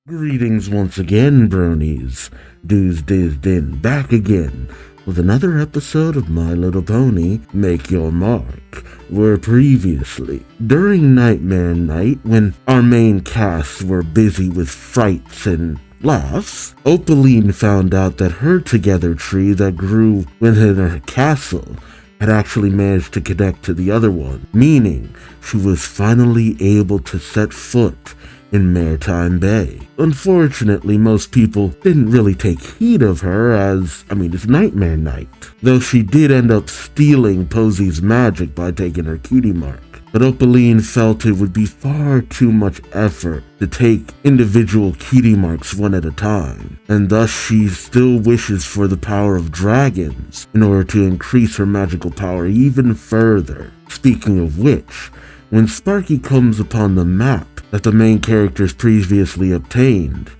Greetings once again, bronies. Duuz-Diz-Din back again with another episode of My Little Pony Make Your Mark, where previously, during Nightmare Night, when our main cast were busy with frights and laughs, Opaline found out that her together tree that grew within her castle had actually managed to connect to the other one, meaning she was finally able to set foot in Maritime Bay. Unfortunately, most people didn't really take heed of her as, it's Nightmare Night, though she did end up stealing Posy's magic by taking her cutie mark. But Opaline felt it would be far too much effort to take individual cutie marks one at a time, and thus she still wishes for the power of dragons in order to increase her magical power even further. Speaking of which, when Sparky comes upon the map that the main characters previously obtained,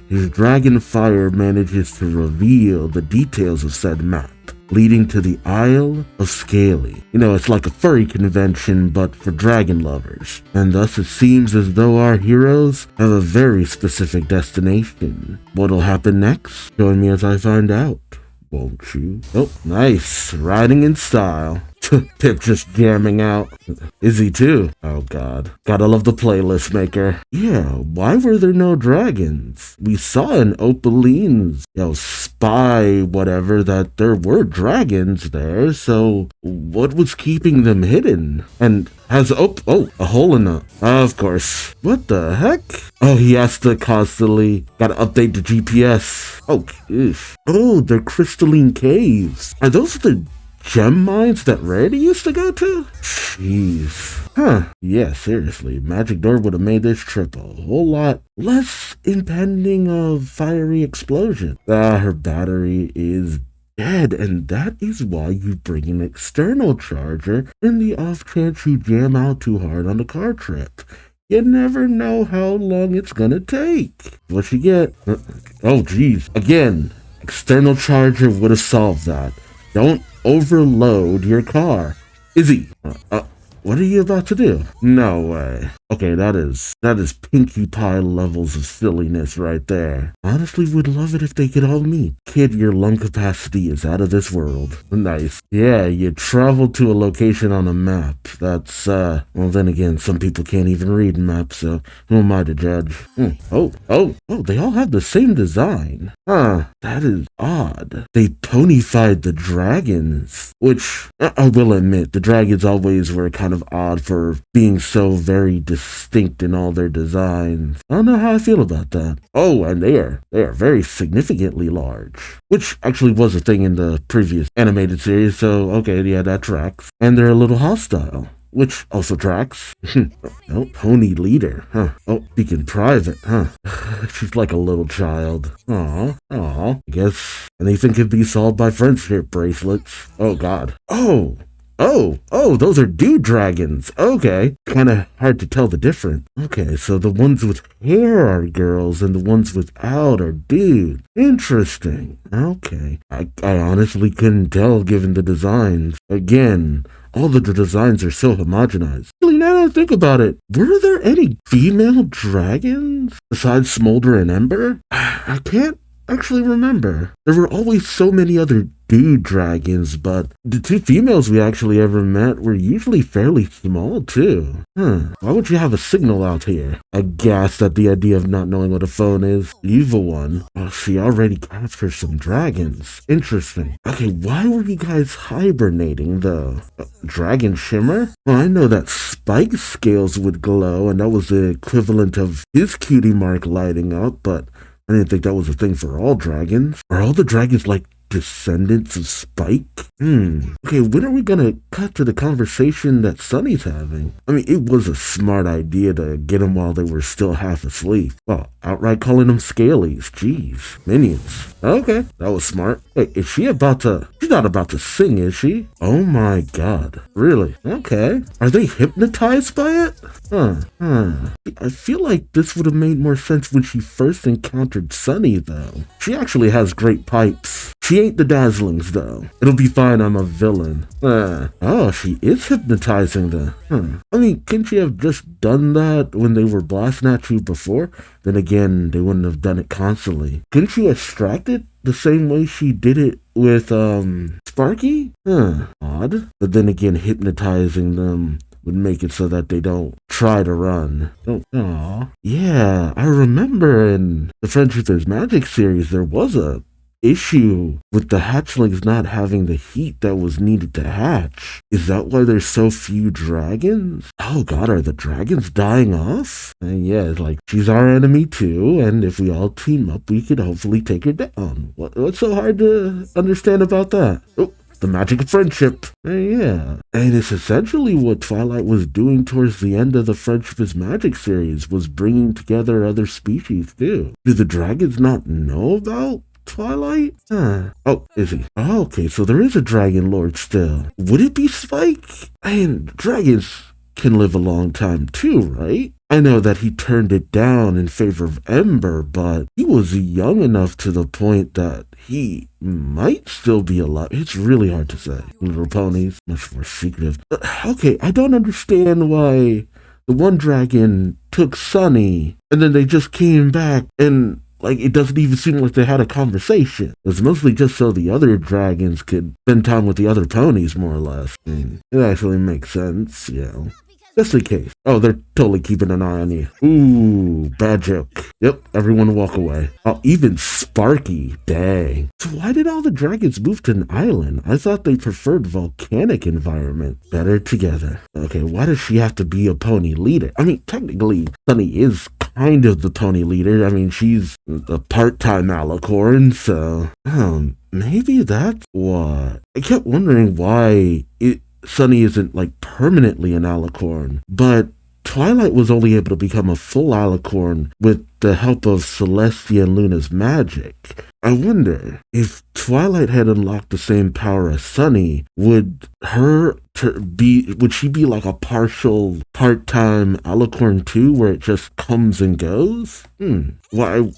his dragon fire manages to reveal the details of said map, leading to the Isle of Scaly. It's like a furry convention, but for dragon lovers. And thus it seems as though our heroes have a very specific destination. What'll happen next? Join me as I find out, won't you? Oh, nice. Riding in style. Pip just jamming out. Izzy too. Oh god. Gotta love the playlist maker. Yeah, why were there no dragons? We saw in Opaline's, spy whatever that there were dragons there, so what was keeping them hidden? And has a hole in the... of course. What the heck? Oh, he has to constantly... gotta update the GPS. Oh, eesh. Oh, they're crystalline caves. Are those the gem mines that Rarity used to go to? Jeez. Huh. Yeah, seriously. Magic Door would have made this trip a whole lot less impending of fiery explosion. Her battery is dead, and that is why you bring an external charger in the off chance you jam out too hard on the car trip. You never know how long it's gonna take. What you get? Oh, geez. Again, external charger would have solved that. Don't overload your car. Izzy, what are you about to do? No way. Okay, that is Pinkie Pie levels of silliness right there. Honestly, would love it if they could all meet. Kid, your lung capacity is out of this world. Nice. Yeah, you travel to a location on a map. That's, well then again, some people can't even read maps, so who am I to judge? Oh, they all have the same design. Huh, that is odd. They ponified the dragons, which, I will admit, the dragons always were kind of odd for being so very distinct in all their designs. I don't know how I feel about that. Oh, and they are very significantly large, which actually was a thing in the previous animated series, so okay, yeah, that tracks. And they're a little hostile, which also tracks. Oh, pony leader, huh? Oh, speaking private, huh? She's like a little child. Aw. I guess anything can be solved by friendship bracelets. Oh god. Oh, those are dude dragons. Okay. Kinda hard to tell the difference. Okay, so the ones with hair are girls and the ones without are dudes. Interesting. Okay. I honestly couldn't tell given the designs. Again, all of the designs are so homogenized. Really, now that I think about it, were there any female dragons besides Smolder and Ember? I can't actually remember. There were always so many other dude dragons, but the two females we actually ever met were usually fairly small too. Why would you have a signal out here? Aghast at the idea of not knowing what a phone is. The evil one. Oh, she already captured some dragons. Interesting. Okay, why were you guys hibernating though? Dragon shimmer? Well, I know that Spike's scales would glow, and that was the equivalent of his cutie mark lighting up, but I didn't think that was a thing for all dragons. Are all the dragons like descendants of Spike? Okay, when are we gonna cut to the conversation that Sunny's having? It was a smart idea to get them while they were still half asleep. Well, outright calling them Scalies. Jeez. Minions. Okay, that was smart. Wait, she's not about to sing, is she? Oh my god. Really? Okay. Are they hypnotized by it? I feel like this would have made more sense when she first encountered Sunny, though. She actually has great pipes. She ain't the dazzlings, though. It'll be fine, I'm a villain. Oh, she is hypnotizing them. I mean, couldn't she have just done that when they were blasting at you before? Then again, they wouldn't have done it constantly. Couldn't she extract it the same way she did it with, Sparky? Odd. But then again, hypnotizing them would make it so that they don't try to run. Aw. Yeah, I remember in the Friendship is Magic series, there was a issue with the hatchlings not having the heat that was needed to hatch. Is that why there's so few dragons? Oh god, are the dragons dying off? Yeah, it's like, she's our enemy too, and if we all team up, we could hopefully take her down. What's so hard to understand about that? Oh, the magic of friendship. Yeah. And it's essentially what Twilight was doing towards the end of the Friendship is Magic series, was bringing together other species too. Do the dragons not know about Twilight? Oh, is he? Oh, okay, so there is a dragon lord still. Would it be Spike? And dragons can live a long time too, right? I know that he turned it down in favor of Ember, but he was young enough to the point that he might still be alive. It's really hard to say. Little ponies, much more secretive. Okay, I don't understand why the one dragon took Sunny, and then they just came back, and like, it doesn't even seem like they had a conversation. It was mostly just so the other dragons could spend time with the other ponies, more or less. I mean, it actually makes sense, you know. Just in case. Oh, they're totally keeping an eye on you. Ooh, bad joke. Yep, everyone walk away. Oh, even Sparky. Dang. So why did all the dragons move to an island? I thought they preferred volcanic environment. Better together. Okay, why does she have to be a pony leader? I mean, technically, Sunny is kind of the pony leader. I mean, she's a part-time alicorn, so... maybe that's what... I kept wondering why Sunny isn't like permanently an alicorn, but Twilight was only able to become a full alicorn with the help of Celestia and Luna's magic. I wonder if Twilight had unlocked the same power as Sunny, would she be like a partial part-time alicorn too, where it just comes and goes? Why?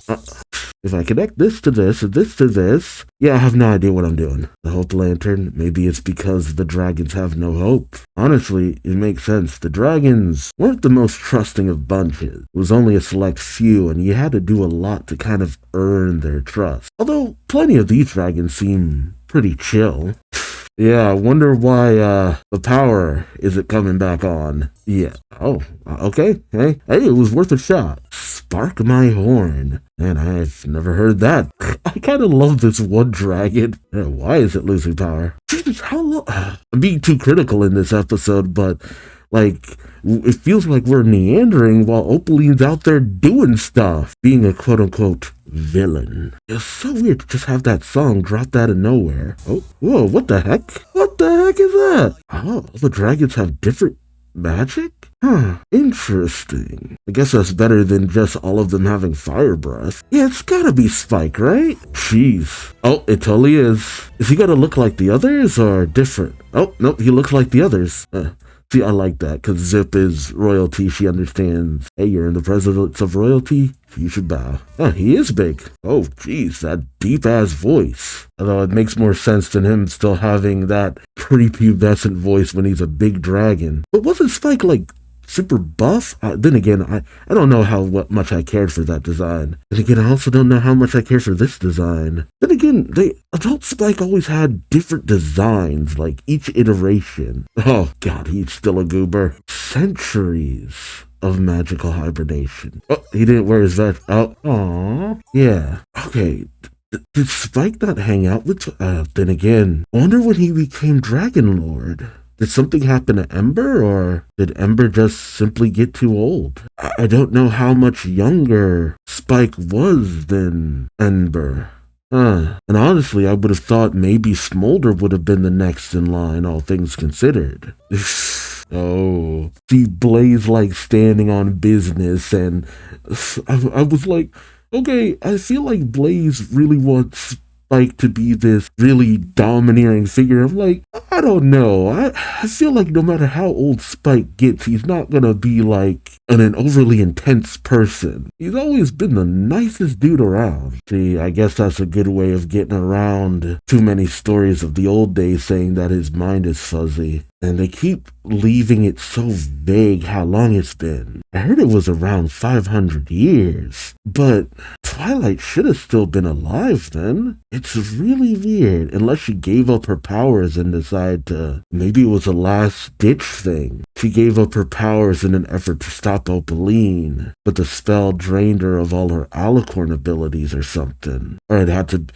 If I connect this to this and this to this, yeah, I have no idea what I'm doing. The Hope Lantern, maybe it's because the dragons have no hope. Honestly, it makes sense. The dragons weren't the most trusting of bunches. It was only a select few, and you had to do a lot to kind of earn their trust. Although, plenty of these dragons seem pretty chill. Yeah, I wonder why the power isn't coming back on. Yeah. Oh, okay. Hey, it was worth a shot. Spark my horn. Man, I've never heard that. I kind of love this one dragon. Why is it losing power? Jesus, how long? I'm being too critical in this episode, but like, it feels like we're meandering while Opaline's out there doing stuff, being a quote-unquote villain. It's so weird to just have that song dropped out of nowhere. Oh, whoa, what the heck? What the heck is that? Oh, all the dragons have different magic? Interesting. I guess that's better than just all of them having fire breath. Yeah, it's gotta be Spike, right? Jeez. Oh, it totally is. Is he gonna look like the others or different? Oh, nope, he looks like the others. See, I like that, because Zip is royalty. She understands, hey, you're in the presence of royalty, you should bow. Oh, he is big. Oh, jeez, that deep-ass voice. Although it makes more sense than him still having that prepubescent voice when he's a big dragon. But wasn't Spike, like, super buff? Then again, I don't know how much I cared for that design. Then again, I also don't know how much I care for this design. Then again, Adult Spike always had different designs, like each iteration. Oh god, he's still a goober. Centuries of magical hibernation. Oh, he didn't wear his vest. Oh, aww. Yeah. Okay. Did Spike not hang out with... then again, I wonder when he became Dragon Lord. Did something happen to Ember, or did Ember just simply get too old? I don't know how much younger Spike was than Ember. And honestly, I would have thought maybe Smolder would have been the next in line, all things considered. Oh, see Blaze like standing on business, and I was like, okay, I feel like Blaze really wants Spike to be this really domineering figure. I'm like, I don't know. I feel like no matter how old Spike gets, he's not gonna be like an overly intense person. He's always been the nicest dude around. See, I guess that's a good way of getting around too many stories of the old days saying that his mind is fuzzy. And they keep leaving it so vague how long it's been. I heard it was around 500 years. But Twilight should have still been alive then. It's really weird, unless she gave up her powers and decided to... Maybe it was a last-ditch thing. She gave up her powers in an effort to stop Opaline, but the spell drained her of all her alicorn abilities or something. Or it had to...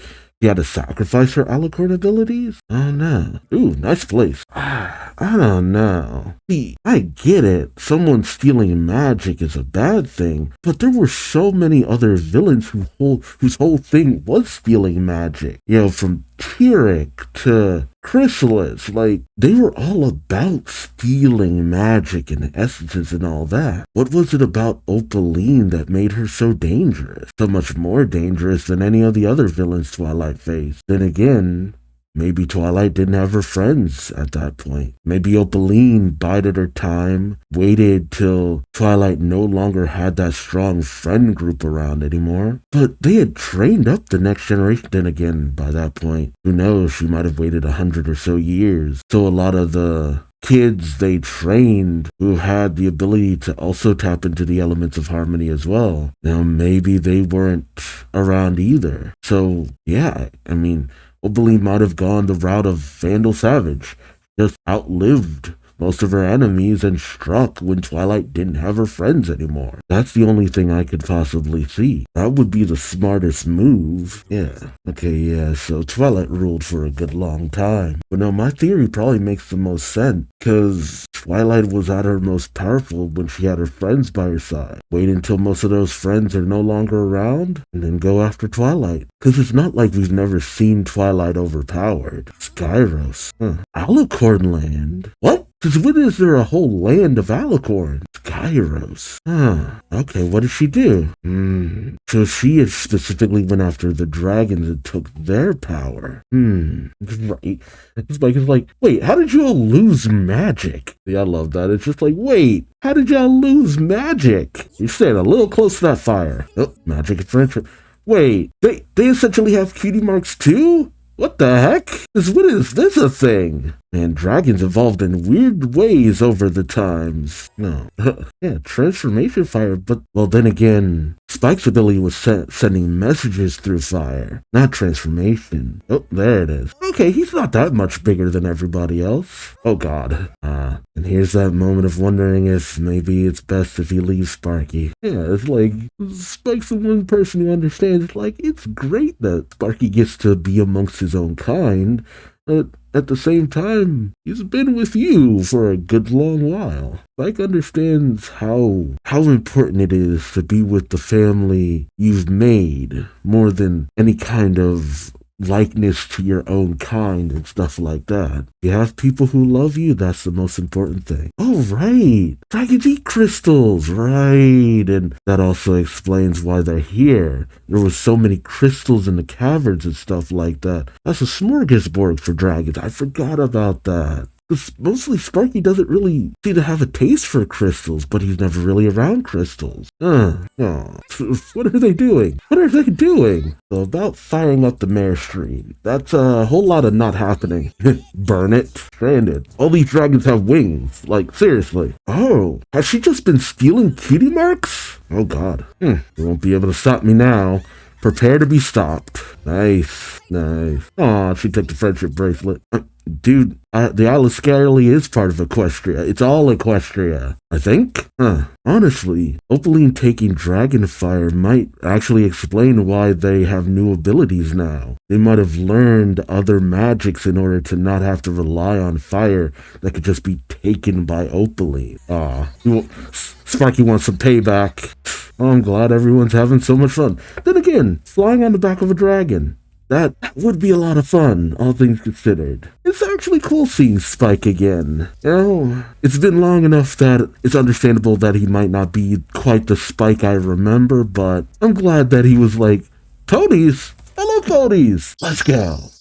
You had to sacrifice her alicorn abilities? Oh no. Ooh, nice place. I don't know. See, I get it. Someone stealing magic is a bad thing, but there were so many other villains whose whole thing was stealing magic. You know, from Tyrek to Chrysalis, like, they were all about stealing magic and essences and all that. What was it about Opaline that made her so dangerous? So much more dangerous than any of the other villains Twilight faced. Then again, maybe Twilight didn't have her friends at that point. Maybe Opaline bided her time, waited till Twilight no longer had that strong friend group around anymore. But they had trained up the next generation. Then again, by that point, who knows, she might have waited 100 or so years. So a lot of the kids they trained who had the ability to also tap into the elements of harmony as well, now maybe they weren't around either. So yeah, I mean, Opaline might have gone the route of Vandal Savage, just outlived most of her enemies and struck when Twilight didn't have her friends anymore. That's the only thing I could possibly see. That would be the smartest move. Yeah. Okay, yeah, so Twilight ruled for a good long time. But no, my theory probably makes the most sense, because Twilight was at her most powerful when she had her friends by her side. Wait until most of those friends are no longer around, and then go after Twilight. Because it's not like we've never seen Twilight overpowered. Skyros. Alicorn Land? What? Since when is there a whole land of alicorn? Skyros. Okay, what did she do? So she specifically went after the dragons and took their power. Right. It's like, wait, how did you all lose magic? Yeah, I love that. It's just like, wait, how did y'all lose magic? You're staying a little close to that fire. Oh, magic and friendship. Wait, they essentially have cutie marks too? What the heck? When is this a thing? Man, dragons evolved in weird ways over the times. No. Yeah, transformation fire, but, well, then again, Spike's ability was sending messages through fire, not transformation. Oh, there it is. Okay, he's not that much bigger than everybody else. Oh god. And here's that moment of wondering if maybe it's best if he leaves Sparky. Yeah, it's like, Spike's the one person who understands, like, it's great that Sparky gets to be amongst his own kind, but at the same time, he's been with you for a good long while. Spike understands how important it is to be with the family you've made, more than any kind of likeness to your own kind and stuff like that. You have people who love you, that's the most important thing. Oh, right. Dragons eat crystals, right. And that also explains why they're here. There was so many crystals in the caverns and stuff like that. That's a smorgasbord for dragons. I forgot about that. Mostly Sparky doesn't really seem to have a taste for crystals, but he's never really around crystals. What are they doing? What are they doing? So about firing up the mare stream. That's a whole lot of not happening. Burn it. Stranded. All these dragons have wings. Like, seriously. Oh, has she just been stealing cutie marks? Oh god. You won't be able to stop me now. Prepare to be stopped. Nice. Aw, she took the friendship bracelet. Dude, the Isle of Scaly is part of Equestria. It's all Equestria, I think. Honestly, Opaline taking Dragonfire might actually explain why they have new abilities now. They might have learned other magics in order to not have to rely on fire that could just be taken by Opaline. Sparky wants some payback. Oh, I'm glad everyone's having so much fun. Then again, flying on the back of a dragon. That would be a lot of fun, all things considered. It's actually cool seeing Spike again. You know, it's been long enough that it's understandable that he might not be quite the Spike I remember, but I'm glad that he was like, Tony's, I love ponies, let's go.